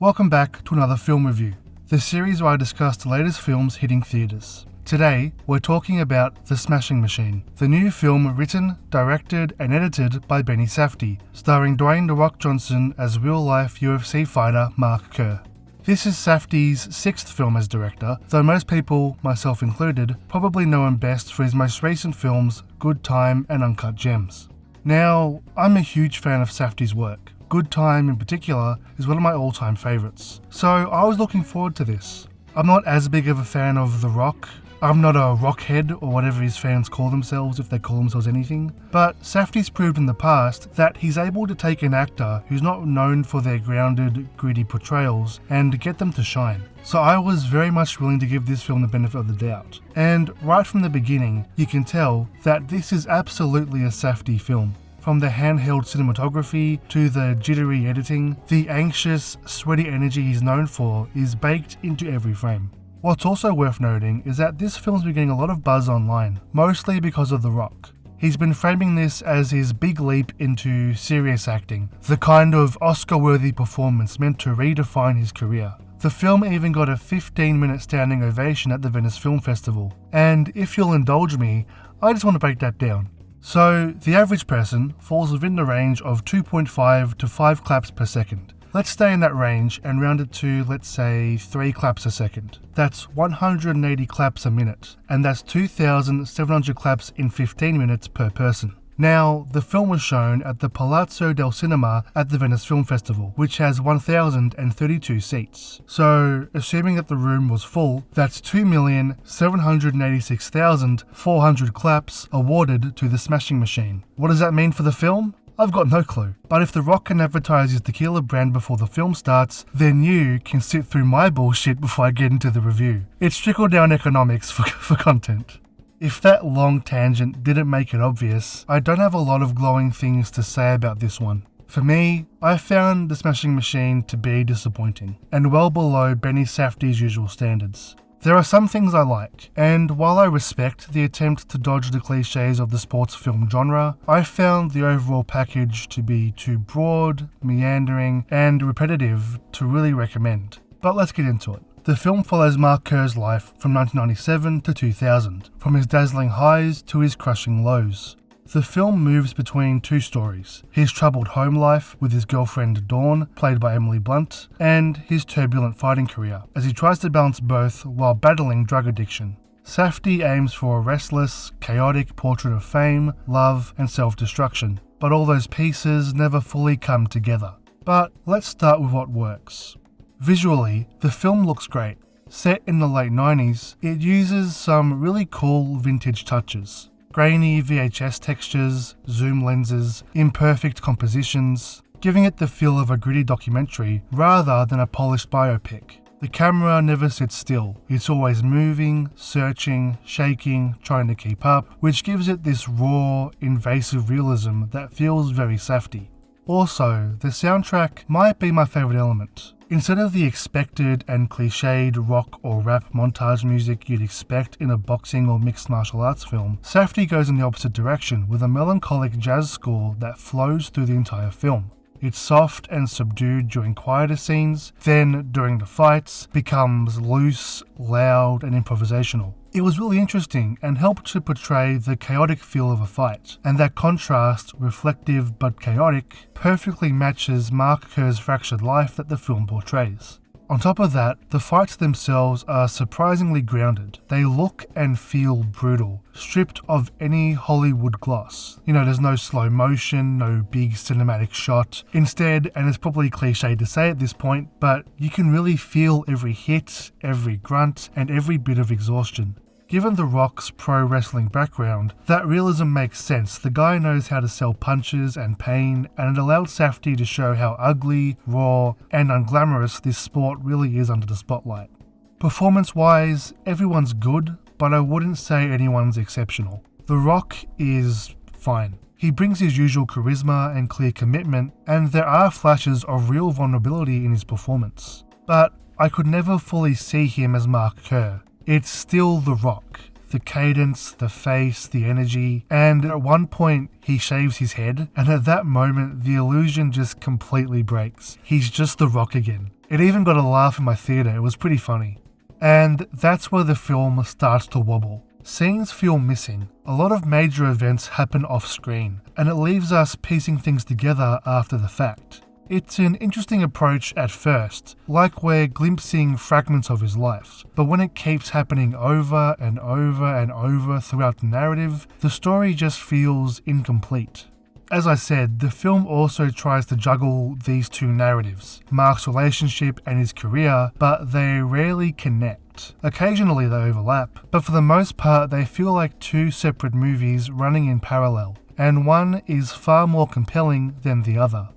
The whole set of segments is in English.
Welcome back to another film review, the series where I discuss the latest films hitting theatres. Today, we're talking about The Smashing Machine, the new film written, directed and edited by Benny Safdie, starring Dwayne "The Rock" Johnson as real-life UFC fighter Mark Kerr. This is Safdie's sixth film as director, though most people, myself included, probably know him best for his most recent films Good Time and Uncut Gems. Now, I'm a huge fan of Safdie's work. Good Time in particular is one of my all-time favourites, so I was looking forward to this. I'm not as big of a fan of The Rock. I'm not a rockhead or whatever his fans call themselves if they call themselves anything, but Safdie's proved in the past that he's able to take an actor who's not known for their grounded, gritty portrayals and get them to shine. So I was very much willing to give this film the benefit of the doubt. And right from the beginning, you can tell that this is absolutely a Safdie film. From the handheld cinematography to the jittery editing, the anxious, sweaty energy he's known for is baked into every frame. What's also worth noting is that this film's been getting a lot of buzz online, mostly because of The Rock. He's been framing this as his big leap into serious acting, the kind of Oscar-worthy performance meant to redefine his career. The film even got a 15-minute standing ovation at the Venice Film Festival, and if you'll indulge me, I just want to break that down. So, the average person falls within the range of 2.5 to 5 claps per second. Let's stay in that range and round it to, let's say, 3 claps a second. That's 180 claps a minute, and that's 2,700 claps in 15 minutes per person. Now, the film was shown at the Palazzo del Cinema at the Venice Film Festival, which has 1,032 seats. So, assuming that the room was full, that's 2,786,400 claps awarded to The Smashing Machine. What does that mean for the film? I've got no clue. But if The Rock can advertise his tequila brand before the film starts, then you can sit through my bullshit before I get into the review. It's trickle-down economics for content. If that long tangent didn't make it obvious, I don't have a lot of glowing things to say about this one. For me, I found The Smashing Machine to be disappointing, and well below Benny Safdie's usual standards. There are some things I like, and while I respect the attempt to dodge the cliches of the sports film genre, I found the overall package to be too broad, meandering, and repetitive to really recommend. But let's get into it. The film follows Mark Kerr's life from 1997 to 2000, from his dazzling highs to his crushing lows. The film moves between two stories, his troubled home life with his girlfriend Dawn, played by Emily Blunt, and his turbulent fighting career, as he tries to balance both while battling drug addiction. Safdie aims for a restless, chaotic portrait of fame, love, and self-destruction, but all those pieces never fully come together. But let's start with what works. Visually, the film looks great. Set in the late 90s, it uses some really cool vintage touches. Grainy VHS textures, zoom lenses, imperfect compositions, giving it the feel of a gritty documentary rather than a polished biopic. The camera never sits still, it's always moving, searching, shaking, trying to keep up, which gives it this raw, invasive realism that feels very Safdie. Also, the soundtrack might be my favourite element. Instead of the expected and cliched rock or rap montage music you'd expect in a boxing or mixed martial arts film, Safdie goes in the opposite direction with a melancholic jazz score that flows through the entire film. It's soft and subdued during quieter scenes, then during the fights becomes loose, loud and improvisational. It was really interesting and helped to portray the chaotic feel of a fight, and that contrast, reflective but chaotic, perfectly matches Mark Kerr's fractured life that the film portrays. On top of that, the fights themselves are surprisingly grounded. They look and feel brutal, stripped of any Hollywood gloss. There's no slow motion, no big cinematic shot. Instead, and it's probably cliche to say at this point, but you can really feel every hit, every grunt, and every bit of exhaustion. Given The Rock's pro wrestling background, that realism makes sense. The guy knows how to sell punches and pain, and it allowed Safdie to show how ugly, raw, and unglamorous this sport really is under the spotlight. Performance-wise, everyone's good, but I wouldn't say anyone's exceptional. The Rock is fine. He brings his usual charisma and clear commitment, and there are flashes of real vulnerability in his performance. But I could never fully see him as Mark Kerr. It's still The Rock. The cadence, the face, the energy, and at one point he shaves his head, and at that moment the illusion just completely breaks. He's just The Rock again. It even got a laugh in my theatre, it was pretty funny. And that's where the film starts to wobble. Scenes feel missing. A lot of major events happen off screen, and it leaves us piecing things together after the fact. It's an interesting approach at first, like we're glimpsing fragments of his life, but when it keeps happening over and over and over throughout the narrative, the story just feels incomplete. As I said, the film also tries to juggle these two narratives, Mark's relationship and his career, but they rarely connect. Occasionally they overlap, but for the most part they feel like two separate movies running in parallel, and one is far more compelling than the other.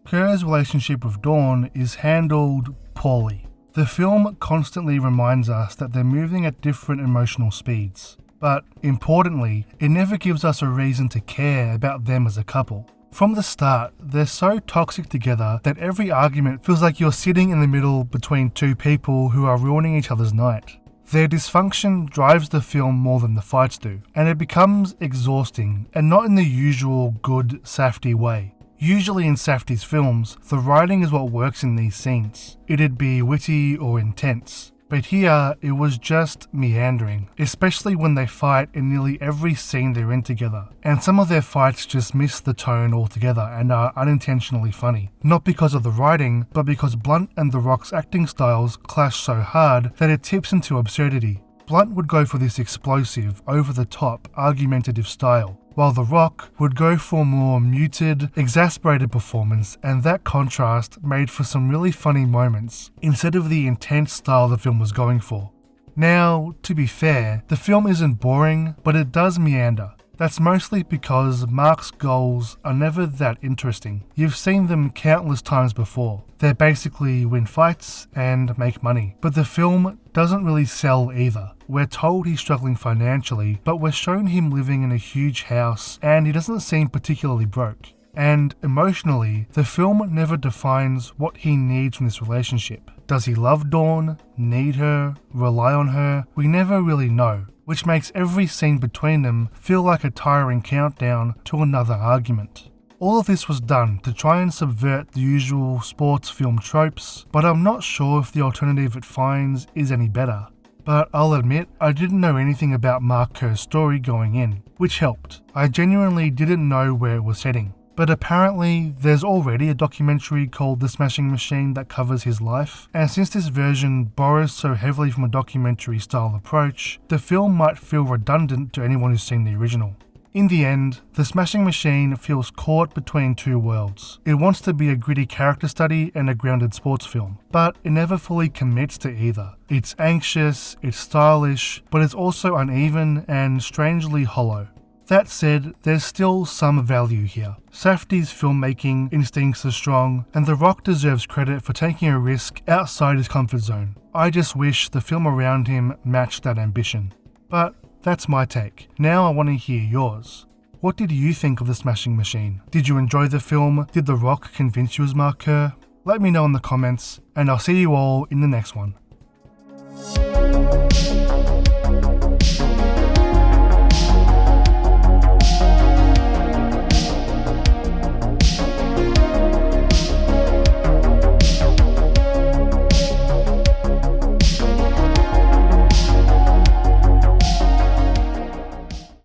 Kerr's relationship with Dawn is handled poorly. The film constantly reminds us that they're moving at different emotional speeds. But importantly, it never gives us a reason to care about them as a couple. From the start, they're so toxic together that every argument feels like you're sitting in the middle between two people who are ruining each other's night. Their dysfunction drives the film more than the fights do, and it becomes exhausting, and not in the usual good, Safdie way. Usually in Safdie's films, the writing is what works in these scenes. It'd be witty or intense. But here, it was just meandering, especially when they fight in nearly every scene they're in together. And some of their fights just miss the tone altogether and are unintentionally funny. Not because of the writing, but because Blunt and The Rock's acting styles clash so hard that it tips into absurdity. Blunt would go for this explosive, over-the-top, argumentative style, while The Rock would go for a more muted, exasperated performance, and that contrast made for some really funny moments, instead of the intense style the film was going for. Now, to be fair, the film isn't boring, but it does meander. That's mostly because Mark's goals are never that interesting. You've seen them countless times before. They basically win fights and make money. But the film doesn't really sell either. We're told he's struggling financially, but we're shown him living in a huge house and he doesn't seem particularly broke. And emotionally, the film never defines what he needs from this relationship. Does he love Dawn, need her, rely on her? We never really know, which makes every scene between them feel like a tiring countdown to another argument. All of this was done to try and subvert the usual sports film tropes, but I'm not sure if the alternative it finds is any better. But I'll admit, I didn't know anything about Mark Kerr's story going in, which helped. I genuinely didn't know where it was heading. But apparently, there's already a documentary called The Smashing Machine that covers his life, and since this version borrows so heavily from a documentary-style approach, the film might feel redundant to anyone who's seen the original. In the end, The Smashing Machine feels caught between two worlds. It wants to be a gritty character study and a grounded sports film, but it never fully commits to either. It's anxious, it's stylish, but it's also uneven and strangely hollow. That said, there's still some value here. Safdie's filmmaking instincts are strong, and The Rock deserves credit for taking a risk outside his comfort zone. I just wish the film around him matched that ambition. But that's my take. Now I want to hear yours. What did you think of The Smashing Machine? Did you enjoy the film? Did The Rock convince you as Mark Kerr? Let me know in the comments, and I'll see you all in the next one.